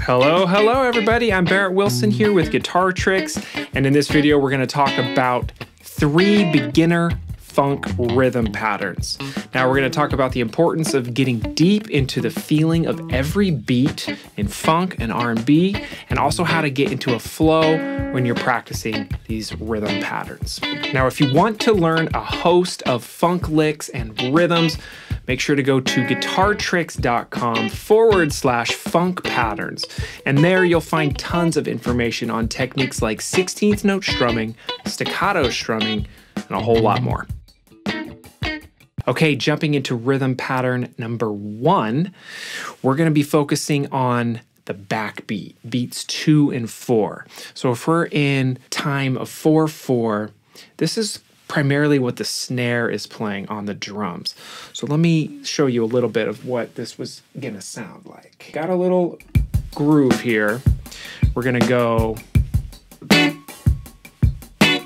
Hello everybody, I'm Barrett Wilson here with Guitar Tricks, and in this video we're going to talk about 3 beginner funk rhythm patterns. Now we're going to talk about the importance of getting deep into the feeling of every beat in funk and R&B, and also how to get into a flow when you're practicing these rhythm patterns. Now if you want to learn a host of funk licks and rhythms, make sure to go to guitartricks.com/funk patterns. And there you'll find tons of information on techniques like 16th note strumming, staccato strumming, and a whole lot more. Okay, jumping into rhythm pattern number 1, we're going to be focusing on the backbeat, beats 2 and 4. So if we're in time of 4/4, this is primarily what the snare is playing on the drums. So let me show you a little bit of what this was gonna sound like. Got a little groove here. We're gonna go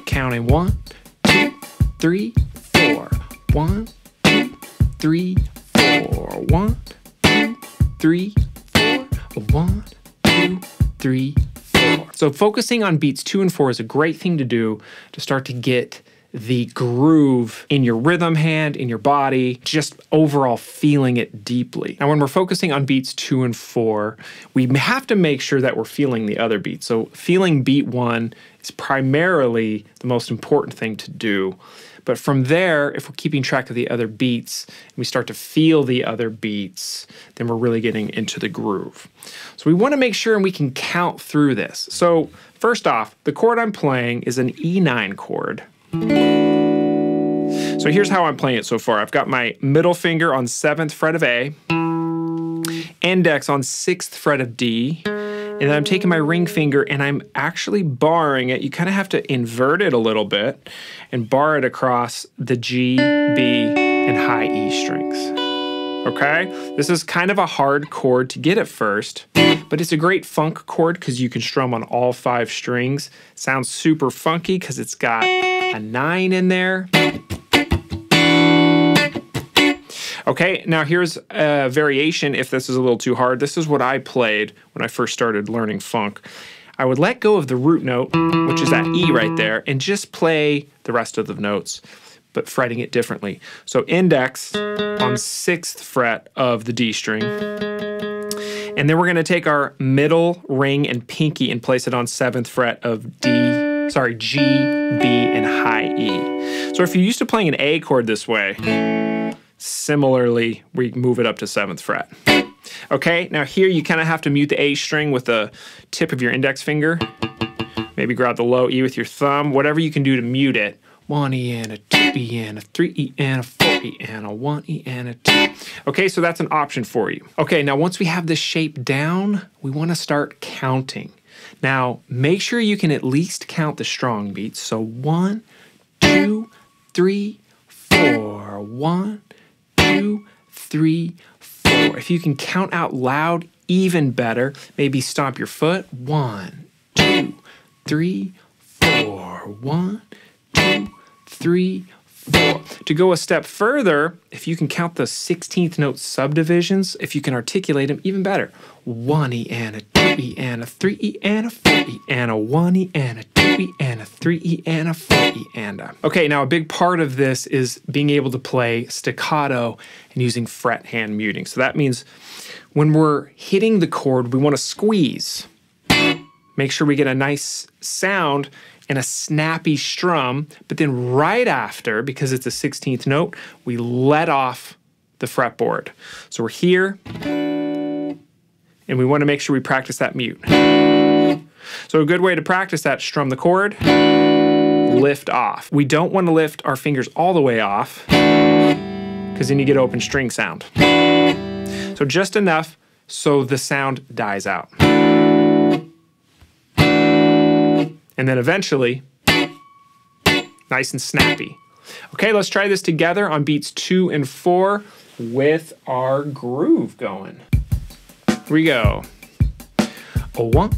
counting 1, 2, 3, 4. 1, 2, 3, 4. 1, 2, 3, 4. 1, 2, 3, 4. So focusing on beats 2 and 4 is a great thing to do to start to get the groove in your rhythm hand, in your body, just overall feeling it deeply. Now when we're focusing on beats 2 and 4, we have to make sure that we're feeling the other beats. So feeling beat 1 is primarily the most important thing to do. But from there, if we're keeping track of the other beats, and we start to feel the other beats, then we're really getting into the groove. So we want to make sure we can count through this. So first off, the chord I'm playing is an E9 chord. So here's how I'm playing it so far. I've got my middle finger on 7th fret of A, index on 6th fret of D, and then I'm taking my ring finger and I'm actually barring it. You kind of have to invert it a little bit and bar it across the G, B, and high E strings. Okay? This is kind of a hard chord to get at first, but it's a great funk chord because you can strum on all 5 strings. Sounds super funky because it's got a 9 in there. Okay, now here's a variation if this is a little too hard. This is what I played when I first started learning funk. I would let go of the root note, which is that E right there, and just play the rest of the notes, but fretting it differently. So index on 6th fret of the D string. And then we're gonna take our middle ring and pinky and place it on 7th fret of G, B, and high E. So if you're used to playing an A chord this way, similarly, we move it up to 7th fret. Okay, now here you kind of have to mute the A string with the tip of your index finger. Maybe grab the low E with your thumb, whatever you can do to mute it. 1 E and a 2 E and a 3 E and a 4 E and a 1 E and a 2. Okay, so that's an option for you. Okay, now once we have this shape down, we want to start counting. Now, make sure you can at least count the strong beats. So 1, 2, 3, 4. 1, 2, 3, 4. If you can count out loud, even better. Maybe stomp your foot. 1, 2, 3, 4. 1, 2, 3, 4. To go a step further, if you can count the 16th note subdivisions, if you can articulate them, even better. 1 E and a 2 E and a 3 E and a 4 E and a 1 E and a 2 E and a 3 E and a 4 E and a. Okay, now a big part of this is being able to play staccato and using fret hand muting. So that means when we're hitting the chord, we want to squeeze. Make sure we get a nice sound and a snappy strum, but then right after, because it's a 16th note, we let off the fretboard. So we're here, and we want to make sure we practice that mute. So a good way to practice that, strum the chord, lift off. We don't want to lift our fingers all the way off, because then you get open string sound. So just enough so the sound dies out. And then eventually, nice and snappy. Okay, let's try this together on beats 2 and 4 with our groove going. Here we go. A 1,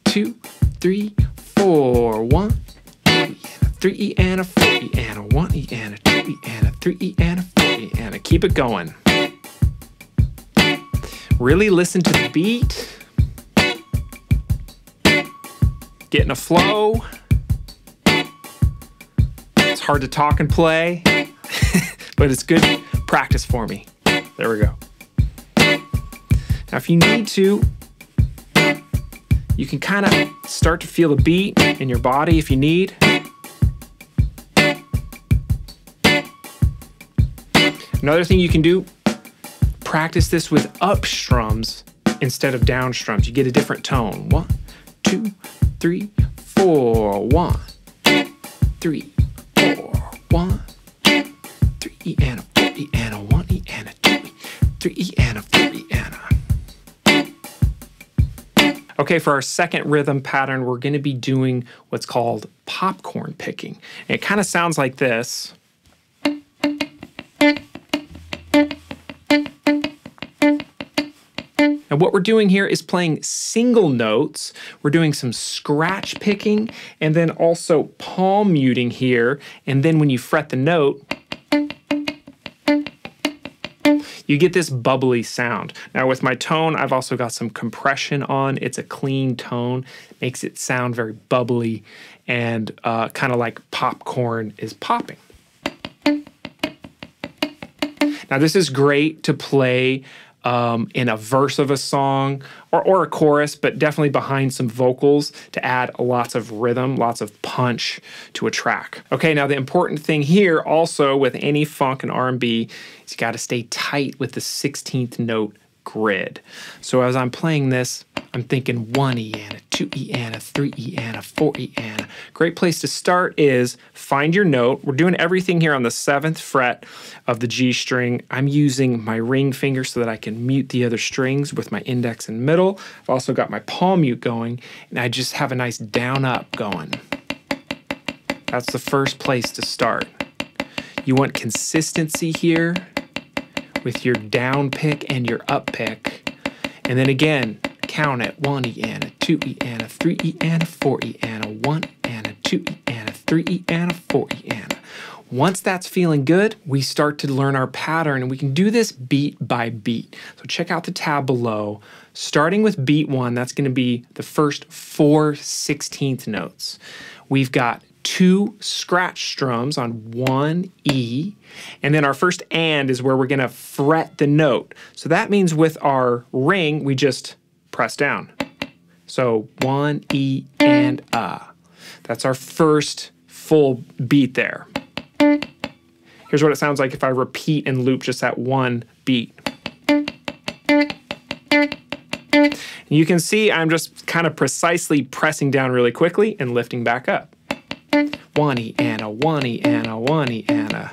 2, 3, 4. 1, 2 E and a 3 E and a 4 E and a 1 E and a 2 E and a 3 E and a 4 E and a. Keep it going. Really listen to the beat. getting a flow. It's hard to talk and play, but it's good practice for me. There we go. Now, if you need to, you can kind of start to feel the beat in your body if you need. Another thing you can do, practice this with up strums instead of down strums. You get a different tone. 1, 2, 3, 4. 1, 3, 4. 1, 3 E and a 4 E and a 1 E and a 2 E, 3 E and a 4 E and a. Okay, for our second rhythm pattern, we're going to be doing what's called popcorn picking. And it kind of sounds like this. And what we're doing here is playing single notes. We're doing some scratch picking and then also palm muting here. And then when you fret the note, you get this bubbly sound. Now with my tone, I've also got some compression on. It's a clean tone, makes it sound very bubbly and kind of like popcorn is popping. Now this is great to play in a verse of a song or a chorus, but definitely behind some vocals to add lots of rhythm, lots of punch to a track. Okay, now the important thing here also with any funk and R&B is you got to stay tight with the 16th note grid. So as I'm playing this, I'm thinking 1 E and a 2 E and a 3 E and a 4 E and a. Great place to start is find your note. We're doing everything here on the 7th fret of the G string. I'm using my ring finger so that I can mute the other strings with my index and middle. I've also got my palm mute going, and I just have a nice down up going. That's the first place to start. You want consistency here with your down pick and your up pick. And then again, count it. 1 E and a 2 E and a 3 E and a 4 E and a 1 and a 2 E and a 3 E and a 4 E and a. Once that's feeling good, we start to learn our pattern, and we can do this beat by beat. So check out the tab below. Starting with beat 1, that's going to be the first 4 16th notes. We've got 2 scratch strums on 1 E, and then our first and is where we're going to fret the note. So that means with our ring, we just press down. So 1 E and a. That's our first full beat there. Here's what it sounds like if I repeat and loop just that one beat. You can see I'm just kind of precisely pressing down really quickly and lifting back up. 1 E and a 1 E and a 1 E and a.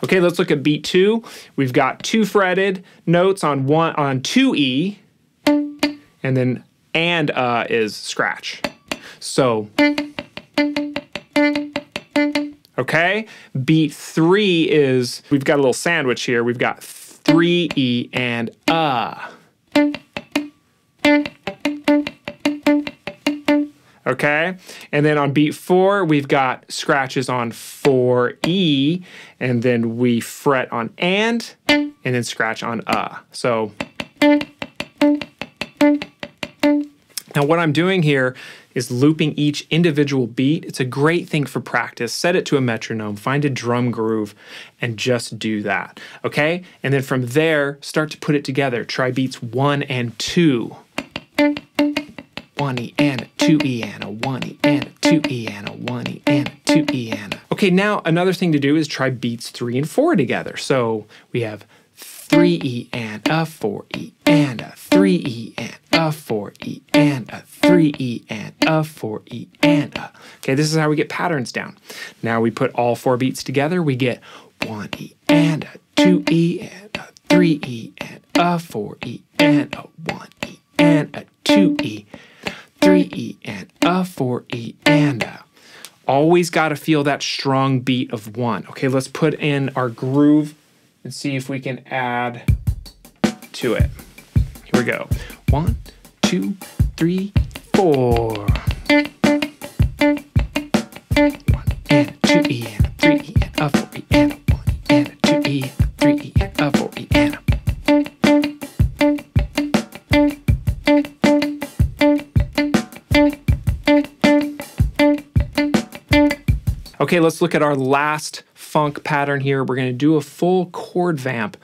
Okay, let's look at beat 2. We've got 2 fretted notes on 2 E, and then and is scratch. So, okay, beat 3 is, we've got a little sandwich here. We've got 3 E and okay, and then on beat 4, we've got scratches on 4 E, and then we fret on and then scratch on So, now what I'm doing here is looping each individual beat. It's a great thing for practice. Set it to a metronome, find a drum groove, and just do that, okay? And then from there, start to put it together. Try beats 1 and 2. 1 E and a 2 E and a 1 E and a 2 E and a 1 E and a 2 E and a. Okay, now another thing to do is try beats 3 and 4 together. So we have 3 E and a 4 E and a 3 E and a 4 E and a 3 E and a 4 E and a. Okay, this is how we get patterns down. Now we put all 4 beats together, we get 1 E and a 2 E and a 3 E and a 4 E and a 1 E and a 2 E, 3 E and a 4 E and a. Always got to feel that strong beat of 1. Okay, let's put in our groove and see if we can add to it. Here we go. 1, 2, 3, 4. 1 and a 2 E and a 3 E and a 4 E and a 1 E and a 2 E and a 3 E and a 4 E and a. Okay, let's look at our last funk pattern here. We're gonna do a full chord vamp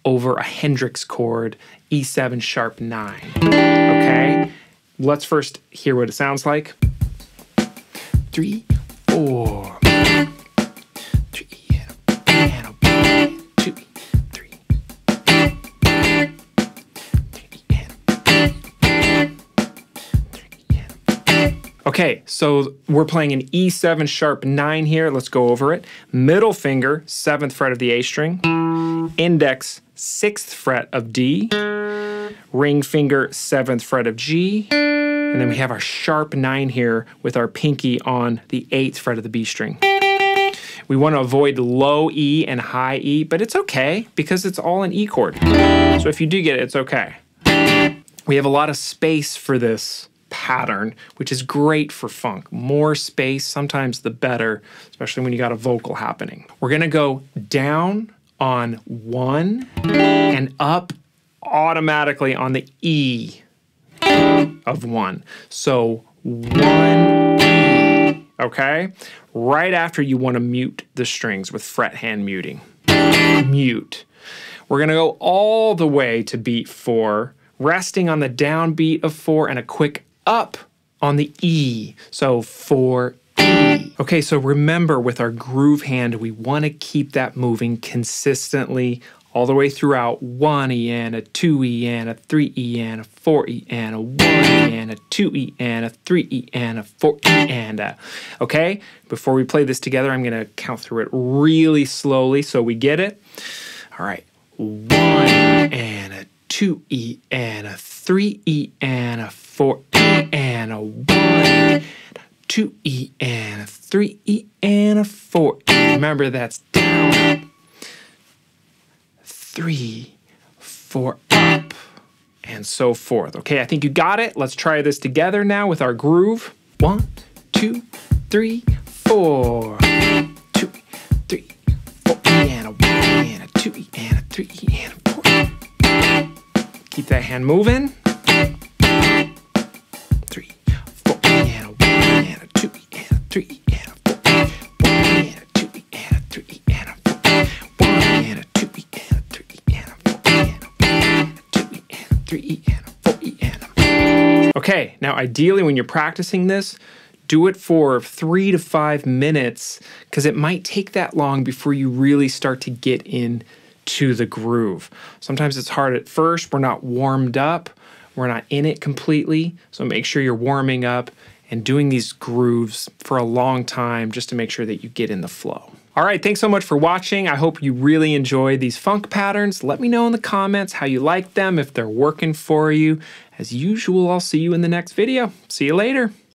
over a Hendrix chord, E7 sharp 9. Okay, let's first hear what it sounds like. 3, 4. 3 and a 2, 3. 3 and a. Okay, so we're playing an E7 sharp 9 here. Let's go over it. Middle finger, 7th fret of the A string. Index, 6th fret of D. Ring finger, 7th fret of G. And then we have our sharp 9 here with our pinky on the 8th fret of the B string. We want to avoid low E and high E, but it's okay because it's all an E chord. So if you do get it, it's okay. We have a lot of space for this pattern, which is great for funk. More space, sometimes the better, especially when you got a vocal happening. We're going to go down on 1 and up automatically on the E of 1. So 1 E, okay? Right after you want to mute the strings with fret hand muting. Mute. We're going to go all the way to beat 4, resting on the downbeat of 4 and a quick up on the E. So 4 E. Okay, so remember with our groove hand, we want to keep that moving consistently all the way throughout. 1 E and a 2 E and a 3 E and a 4 E and a 1 E and a 2 E and a 3 E and a 4 E and a. Okay, before we play this together, I'm going to count through it really slowly so we get it. All right, 1 and a 2 E and a 3 E and a 4 E and a 1, 2 E and a 3 E and a 4 E. Remember, that's down, up, 3, 4, up, and so forth. Okay, I think you got it. Let's try this together now with our groove. 1, 2, 3, 4. 2, 3, 4 E and a 1 E and a 2 E and a 3 E and a 4 E. Keep that hand moving. 3, 4 E and a 1 E and a 2 E and a 3 E and a 4 E. 1 E and a 2 E and a 3 E and a 4 E. 1 E and a 2 E and a 3 E and a 4 E and a 1 E and a 2 E and a 3 E and a 4 E and a. Okay, now ideally when you're practicing this, do it for 3 to 5 minutes because it might take that long before you really start to get into the groove. Sometimes it's hard at first. We're not warmed up. We're not in it completely. So make sure you're warming up and doing these grooves for a long time just to make sure that you get in the flow. All right, thanks so much for watching. I hope you really enjoyed these funk patterns. Let me know in the comments how you like them, if they're working for you. As usual, I'll see you in the next video. See you later.